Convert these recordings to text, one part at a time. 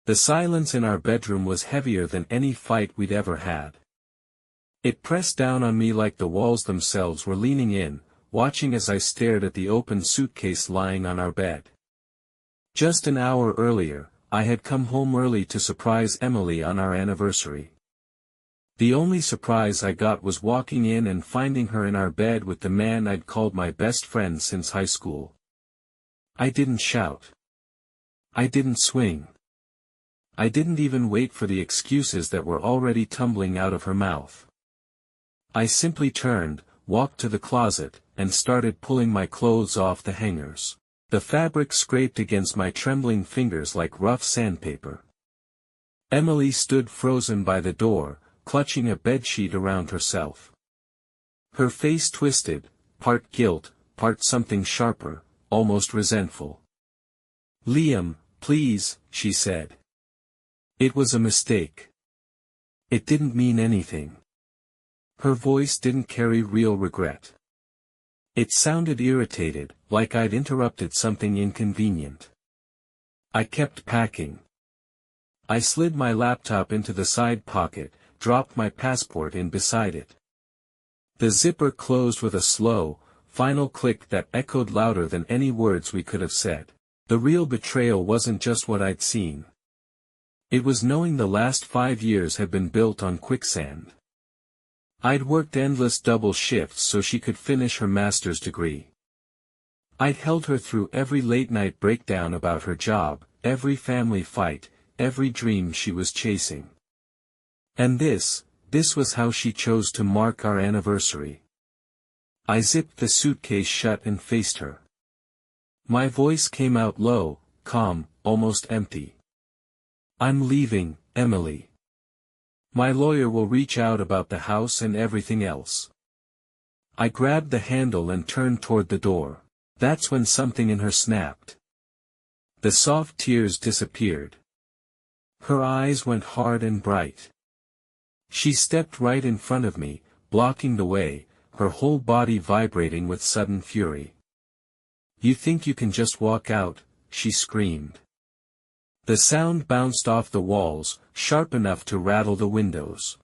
The silence in our bedroom was heavier than any fight we'd ever had. It pressed down on me like the walls themselves were leaning in, watching as I stared at the open suitcase lying on our bed. Just an hour earlier, I had come home early to surprise Emily on our anniversary. The only surprise I got was walking in and finding her in our bed with the man I'd called my best friend since high school. I didn't shout. I didn't swing. I didn't even wait for the excuses that were already tumbling out of her mouth. I simply turned, walked to the closet, and started pulling my clothes off the hangers. The fabric scraped against my trembling fingers like rough sandpaper. Emily stood frozen by the door, clutching a bedsheet around herself. Her face twisted, part guilt, part something sharper, almost resentful. "Liam, please," she said. "It was a mistake. It didn't mean anything." Her voice didn't carry real regret. It sounded irritated, like I'd interrupted something inconvenient. I kept packing. I slid my laptop into the side pocket, dropped my passport in beside it. The zipper closed with a slow, final click that echoed louder than any words we could have said. The real betrayal wasn't just what I'd seen. It was knowing the last 5 years had been built on quicksand. I'd worked endless double shifts so she could finish her master's degree. I'd held her through every late-night breakdown about her job, every family fight, every dream she was chasing. And this was how she chose to mark our anniversary. I zipped the suitcase shut and faced her. My voice came out low, calm, almost empty. "I'm leaving, Emily. My lawyer will reach out about the house and everything else." I grabbed the handle and turned toward the door. That's when something in her snapped. The soft tears disappeared. Her eyes went hard and bright. She stepped right in front of me, blocking the way, her whole body vibrating with sudden fury. "You think you can just walk out?" she screamed. The sound bounced off the walls, sharp enough to rattle the windows.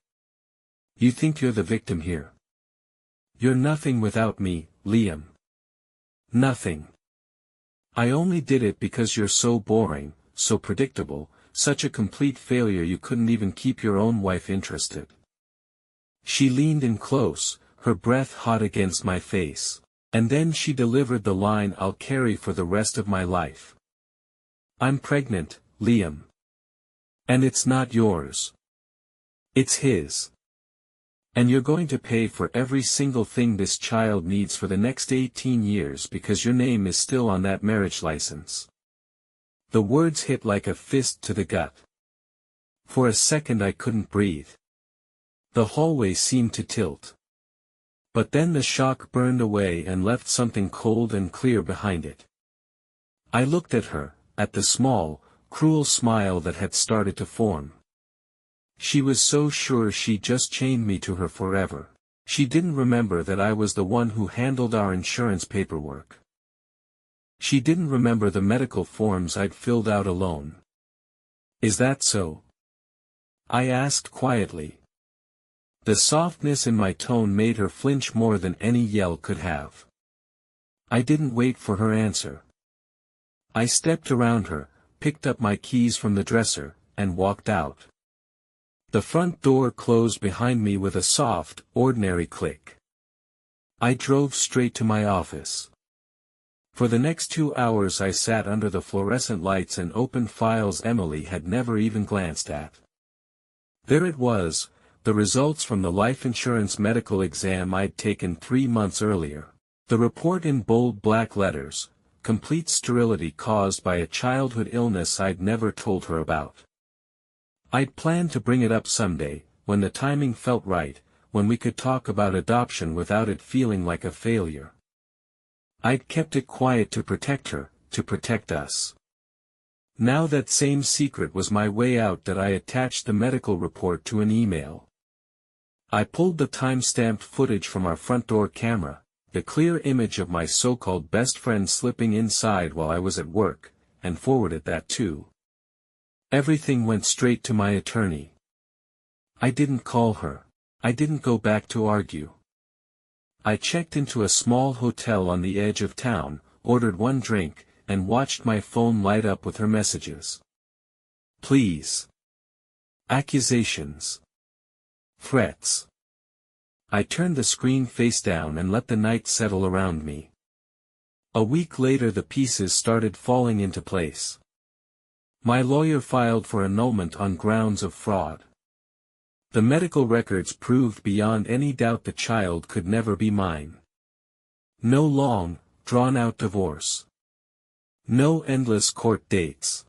"You think you're the victim here? You're nothing without me, Liam. Nothing. I only did it because you're so boring, so predictable, such a complete failure you couldn't even keep your own wife interested." She leaned in close, her breath hot against my face. And then she delivered the line I'll carry for the rest of my life. "I'm pregnant, Liam. And it's not yours. It's his. And you're going to pay for every single thing this child needs for the next 18 years because your name is still on that marriage license." The words hit like a fist to the gut. For a second I couldn't breathe. The hallway seemed to tilt. But then the shock burned away and left something cold and clear behind it. I looked at her, at the small, cruel smile that had started to form. She was so sure she just chained me to her forever. She didn't remember that I was the one who handled our insurance paperwork. She didn't remember the medical forms I'd filled out alone. "Is that so?" I asked quietly. The softness in my tone made her flinch more than any yell could have. I didn't wait for her answer. I stepped around her, picked up my keys from the dresser, and walked out. The front door closed behind me with a soft, ordinary click. I drove straight to my office. For the next 2 hours I sat under the fluorescent lights and opened files Emily had never even glanced at. There it was, the results from the life insurance medical exam I'd taken 3 months earlier. The report in bold black letters: complete sterility caused by a childhood illness I'd never told her about. I'd planned to bring it up someday, when the timing felt right, when we could talk about adoption without it feeling like a failure. I'd kept it quiet to protect her, to protect us. Now that same secret was my way out that I attached the medical report to an email. I pulled the time-stamped footage from our front door camera, the clear image of my so-called best friend slipping inside while I was at work, and forwarded that too. Everything went straight to my attorney. I didn't call her. I didn't go back to argue. I checked into a small hotel on the edge of town, ordered one drink, and watched my phone light up with her messages. Please. Accusations. Threats. I turned the screen face down and let the night settle around me. A week later the pieces started falling into place. My lawyer filed for annulment on grounds of fraud. The medical records proved beyond any doubt the child could never be mine. No long, drawn-out divorce. No endless court dates.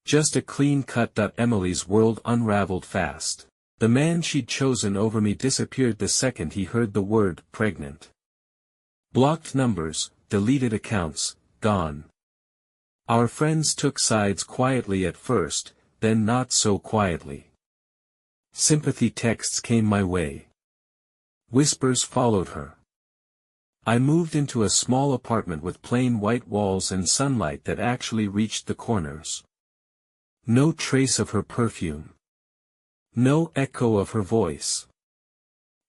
Just a clean-cut. Emily's world unraveled fast. The man she'd chosen over me disappeared the second he heard the word pregnant. Blocked numbers, deleted accounts, gone. Our friends took sides quietly at first, then not so quietly. Sympathy texts came my way. Whispers followed her. I moved into a small apartment with plain white walls and sunlight that actually reached the corners. No trace of her perfume. No echo of her voice.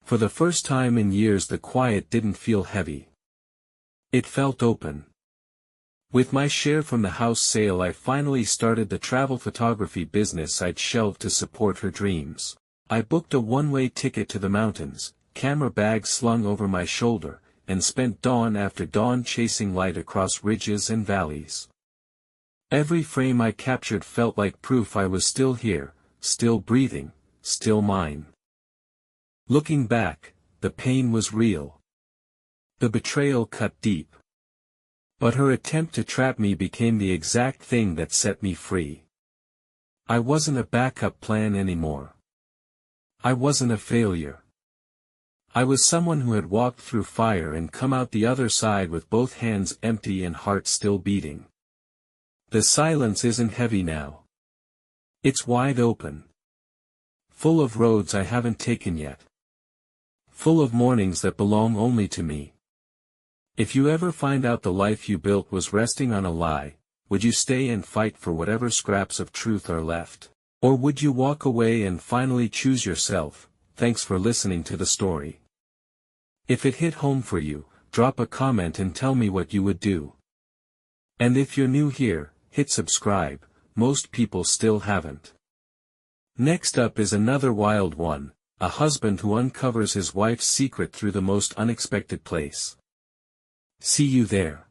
For the first time in years the quiet didn't feel heavy. It felt open. With my share from the house sale I finally started the travel photography business I'd shelved to support her dreams. I booked a one-way ticket to the mountains, camera bag slung over my shoulder, and spent dawn after dawn chasing light across ridges and valleys. Every frame I captured felt like proof I was still here, still breathing, still mine. Looking back, the pain was real. The betrayal cut deep. But her attempt to trap me became the exact thing that set me free. I wasn't a backup plan anymore. I wasn't a failure. I was someone who had walked through fire and come out the other side with both hands empty and heart still beating. The silence isn't heavy now. It's wide open. Full of roads I haven't taken yet. Full of mornings that belong only to me. If you ever find out the life you built was resting on a lie, would you stay and fight for whatever scraps of truth are left? Or would you walk away and finally choose yourself? Thanks for listening to the story. If it hit home for you, drop a comment and tell me what you would do. And if you're new here, hit subscribe, most people still haven't. Next up is another wild one, a husband who uncovers his wife's secret through the most unexpected place. See you there.